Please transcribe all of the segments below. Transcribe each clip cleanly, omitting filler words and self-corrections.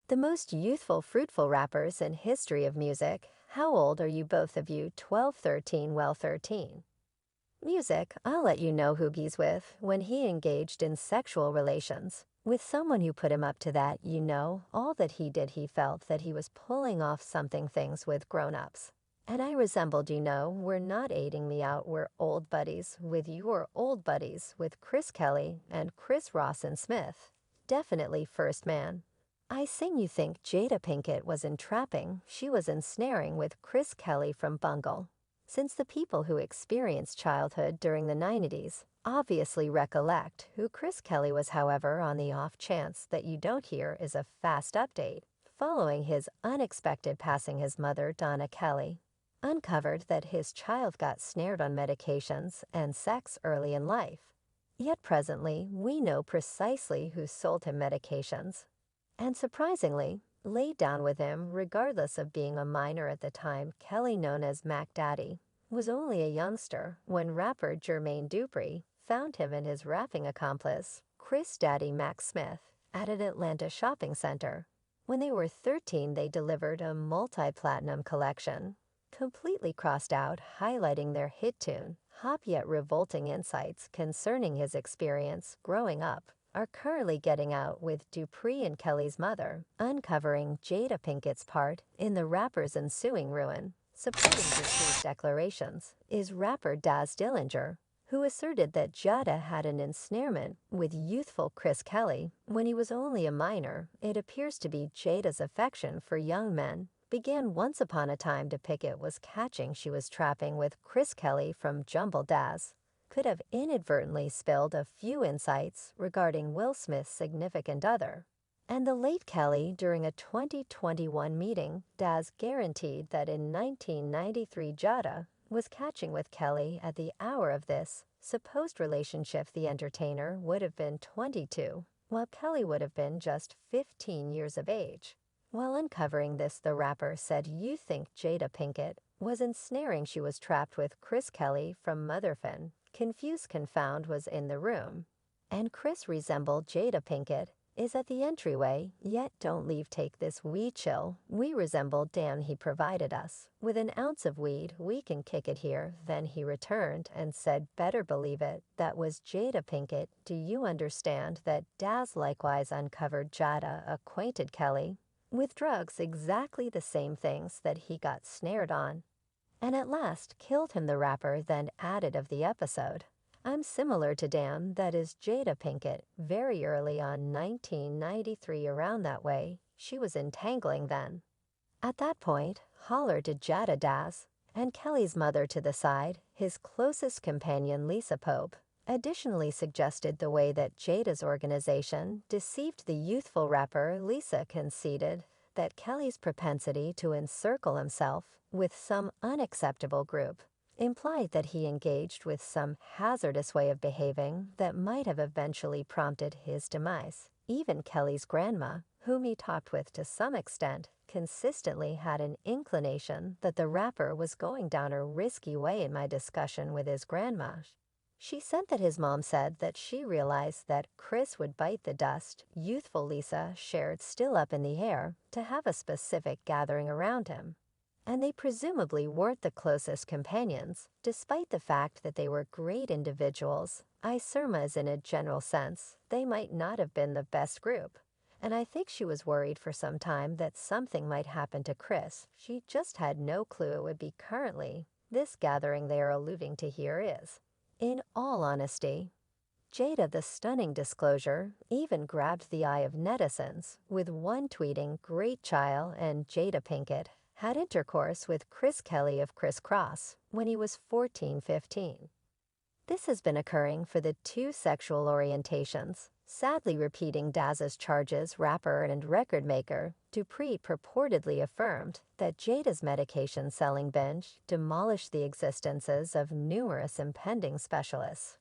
The most youthful, fruitful rappers in history of music. How old are you both of you? 12, 13, well 13. Music, I'll let you know who he's with when he engaged in sexual relations. With someone who put him up to that, all that he did he felt that he was pulling off something things with grown-ups. And I resembled, we're not aiding me out, we're old buddies with your old buddies with Chris Kelly and Chris Ross and Smith. Definitely first man. I sing you think Jada Pinkett was entrapping, she was ensnaring with Chris Kelly from Bungle. Since the people who experienced childhood during the 90s obviously recollect who Chris Kelly was, however, on the off chance that you don't hear is a fast update, following his unexpected passing, his mother, Donna Kelly, uncovered that his child got snared on medications and sex early in life. Yet presently, we know precisely who sold him medications. And surprisingly, laid down with him regardless of being a minor at the time. Kelly, known as Mac Daddy, was only a youngster when rapper Jermaine Dupri found him and his rapping accomplice, Chris Daddy Mac Smith, at an Atlanta shopping center. When they were 13, they delivered a multi-platinum collection, completely crossed out, highlighting their hit tune. Hop yet revolting insights concerning his experience growing up are currently getting out, with Dupri and Kelly's mother uncovering Jada Pinkett's part in the rapper's ensuing ruin. Supporting Dupri's declarations is rapper Daz Dillinger, who asserted that Jada had an ensnarement with youthful Chris Kelly when he was only a minor. It appears to be Jada's affection for young men began once upon a time. Pinkett was catching she was trapping with Chris Kelly from Jumble. Daz could have inadvertently spilled a few insights regarding Will Smith's significant other and the late Kelly during a 2021 meeting. Daz guaranteed that in 1993 Jada was catching with Kelly at the hour of this supposed relationship. The entertainer would have been 22, while Kelly would have been just 15 years of age. While uncovering this, the rapper said, "You think Jada Pinkett was ensnaring, she was trapped with Chris Kelly from Motherfin. Confused Confound was in the room, and Chris resembled Jada Pinkett is at the entryway, yet don't leave, take this weed chill. We resemble Dan, he provided us with an ounce of weed, we can kick it here." Then he returned and said, "Better believe it, that was Jada Pinkett. Do you understand that?" Daz likewise uncovered Jada acquainted Kelly with drugs, exactly the same things that he got snared on, and at last killed him. The rapper then added of the episode, "I'm similar to Dan, that is Jada Pinkett, very early on 1993, around that way, she was entangling then." At that point, holler to Jada. Daz and Kelly's mother to the side, his closest companion Lisa Pope, additionally suggested the way that Jada's organization deceived the youthful rapper. Lisa conceded that Kelly's propensity to encircle himself with some unacceptable group implied that he engaged with some hazardous way of behaving that might have eventually prompted his demise. Even Kelly's grandma, whom he talked with to some extent, consistently had an inclination that the rapper was going down a risky way. In my discussion with his grandma, she said that his mom said that she realized that Chris would bite the dust. Youthful Lisa shared, still up in the air, to have a specific gathering around him, and they presumably weren't the closest companions, despite the fact that they were great individuals. I surmise in a general sense, they might not have been the best group, and I think she was worried for some time that something might happen to Chris. She just had no clue it would be currently this gathering they are alluding to here is. In all honesty, Jada, the stunning disclosure, even grabbed the eye of netizens, with one tweeting, "Great child," and Jada Pinkett had intercourse with Chris Kelly of Kriss Kross when he was 14-15. This has been occurring for the two sexual orientations, sadly repeating Daz's charges. Rapper and record maker Dupri purportedly affirmed that Jada's medication selling binge demolished the existences of numerous impending specialists.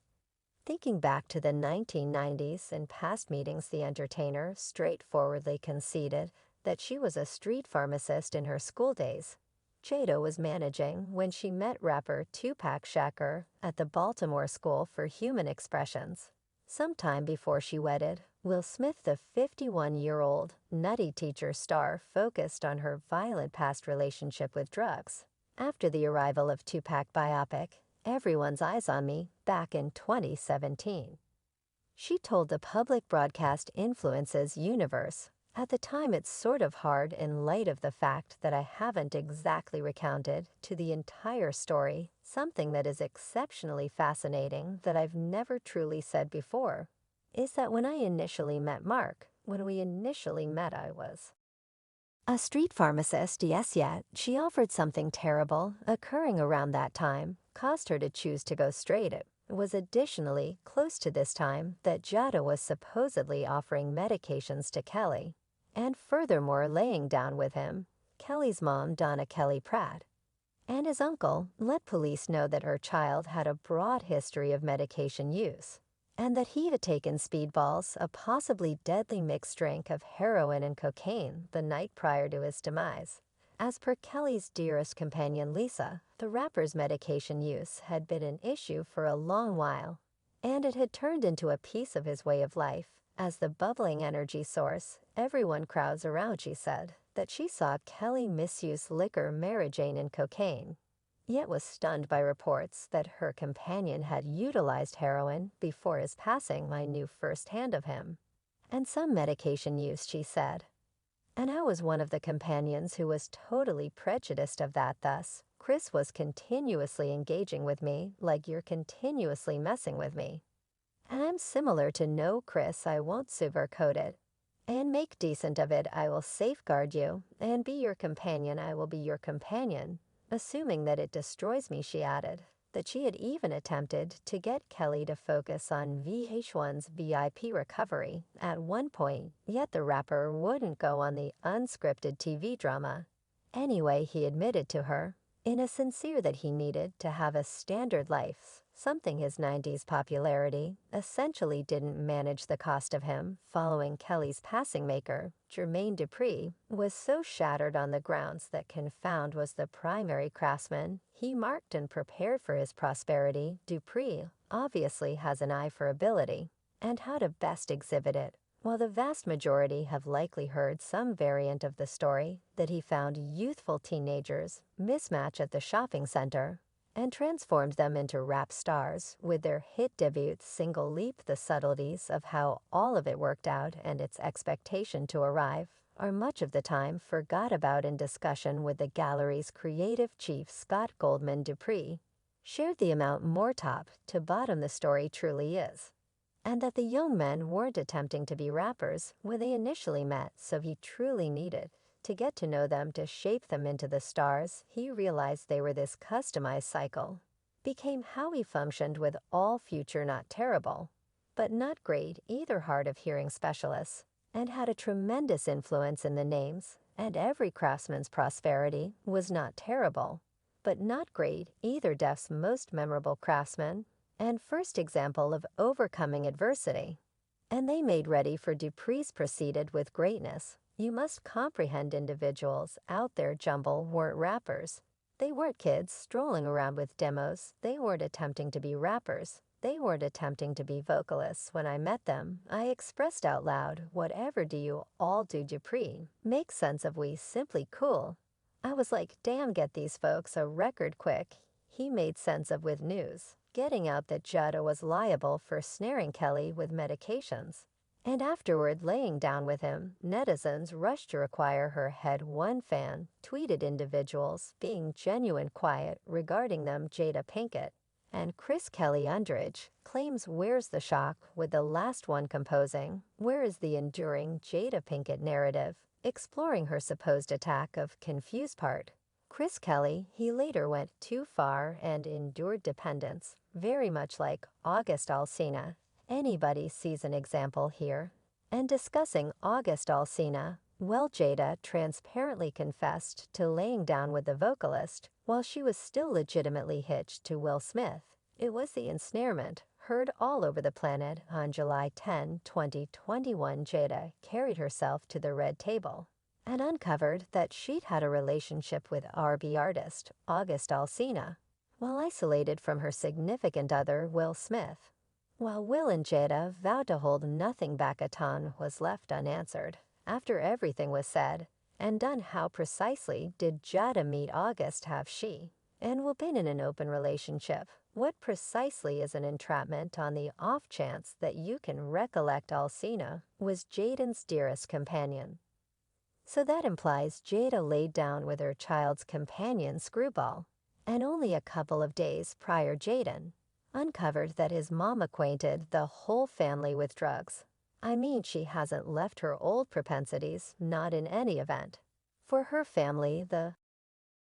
Thinking back to the 1990s and past meetings, the entertainer straightforwardly conceded that she was a street pharmacist in her school days. Jada was managing when she met rapper Tupac Shakur at the Baltimore School for Human Expressions. Sometime before she wedded, Will Smith, the 51-year-old nutty teacher star, focused on her violent past relationship with drugs. After the arrival of Tupac biopic, Everyone's Eyes on Me, back in 2017. She told the public broadcast influences universe, "At the time it's sort of hard in light of the fact that I haven't exactly recounted to the entire story something that is exceptionally fascinating that I've never truly said before, is that when I initially met Mark, when we initially met I was a street pharmacist, yes, yet she offered something terrible occurring around that time, caused her to choose to go straight. It was additionally close to this time that Jada was supposedly offering medications to Kelly, and furthermore laying down with him, Kelly's mom, Donna Kelly Pratt, and his uncle let police know that her child had a broad history of medication use, and that he had taken speedballs, a possibly deadly mixed drink of heroin and cocaine, the night prior to his demise. As per Kelly's dearest companion Lisa, the rapper's medication use had been an issue for a long while, and it had turned into a piece of his way of life. As the bubbling energy source, everyone crowds around, she said, that she saw Kelly misuse liquor, Mary Jane, and cocaine, yet was stunned by reports that her companion had utilized heroin before his passing. I knew firsthand of him, and some medication use, she said. And I was one of the companions who was totally prejudiced of that. Thus, Kriss was continuously engaging with me like you're continuously messing with me. And I'm similar to no Kriss, I won't sugarcoat it. And make decent of it, I will safeguard you, and be your companion, I will be your companion. Assuming that it destroys me, she added, that she had even attempted to get Kelly to focus on VH1's VIP recovery at one point, yet the rapper wouldn't go on the unscripted TV drama. Anyway, he admitted to her, in a sincere, that he needed to have a standard life, something his 90s popularity essentially didn't manage the cost of him. Following Kelly's passing, maker, Jermaine Dupri, was so shattered on the grounds that confound was the primary craftsman he marked and prepared for his prosperity. Dupri obviously has an eye for ability and how to best exhibit it, while the vast majority have likely heard some variant of the story that he found youthful teenagers mismatch at the shopping center and transformed them into rap stars with their hit debut single Leap. The subtleties of how all of it worked out and its expectation to arrive are much of the time forgot about in discussion with the gallery's creative chief. Scott Goldman Dupri shared the amount more top to bottom the story truly is, and that the young men weren't attempting to be rappers when they initially met, so he truly needed to get to know them to shape them into the stars. He realized they were this customized cycle, became how he functioned with all future not terrible, but not great either hard of hearing specialists, and had a tremendous influence in the names, and every craftsman's prosperity was not terrible, but not great either. Deaf's most memorable craftsman and first example of overcoming adversity. And they made ready for Dupri's proceeded with greatness. You must comprehend individuals out there jumble weren't rappers. They weren't kids strolling around with demos. They weren't attempting to be rappers. They weren't attempting to be vocalists. When I met them, I expressed out loud, "Whatever do you all do, Dupri? Make sense of we simply cool." I was like, damn, get these folks a record quick. He made sense of with news, getting out that Jada was liable for snaring Kelly with medications, and afterward laying down with him. Netizens rushed to require her head. One fan tweeted individuals being genuine quiet regarding them. Jada Pinkett and Kriss. Kelly underage claims where's the shock, with the last one composing where is the enduring Jada Pinkett narrative, exploring her supposed attack of confused part. Kriss Kelly, he later went too far and endured dependence, very much like August Alsina. Anybody sees an example here. And discussing August Alsina, well, Jada transparently confessed to laying down with the vocalist while she was still legitimately hitched to Will Smith. It was the ensnarement heard all over the planet. On July 10, 2021, Jada carried herself to the red table and uncovered that she'd had a relationship with R&B artist August Alsina while isolated from her significant other, Will Smith. While Will and Jada vowed to hold nothing back, a ton was left unanswered. After everything was said and done, how precisely did Jada meet August have she? And will been in an open relationship. What precisely is an entrapment on the off chance that you can recollect Alcina was Jaden's dearest companion? So that implies Jada laid down with her child's companion Screwball, and only a couple of days prior Jaden uncovered that his mom acquainted the whole family with drugs. I mean, she hasn't left her old propensities, not in any event. For her family, the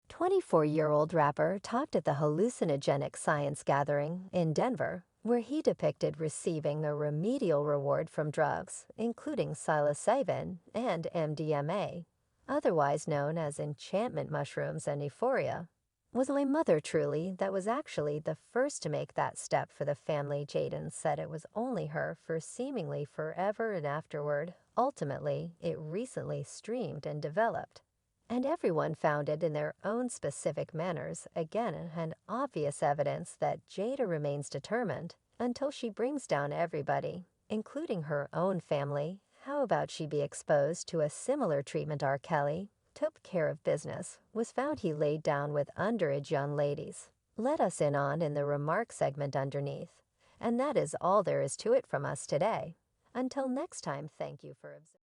24-year-old rapper talked at the hallucinogenic science gathering in Denver, where he depicted receiving a remedial reward from drugs, including psilocybin and MDMA, otherwise known as enchantment mushrooms and euphoria. Was my mother truly that was actually the first to make that step for the family? Jaden said it was only her for seemingly forever, and afterward, ultimately, it recently streamed and developed. And everyone found it in their own specific manners, again, and obvious evidence that Jada remains determined until she brings down everybody, including her own family. How about she be exposed to a similar treatment? R. Kelly took care of business, was found he laid down with underage young ladies. Let us in on in the remark segment underneath. And that is all there is to it from us today. Until next time, thank you for observing.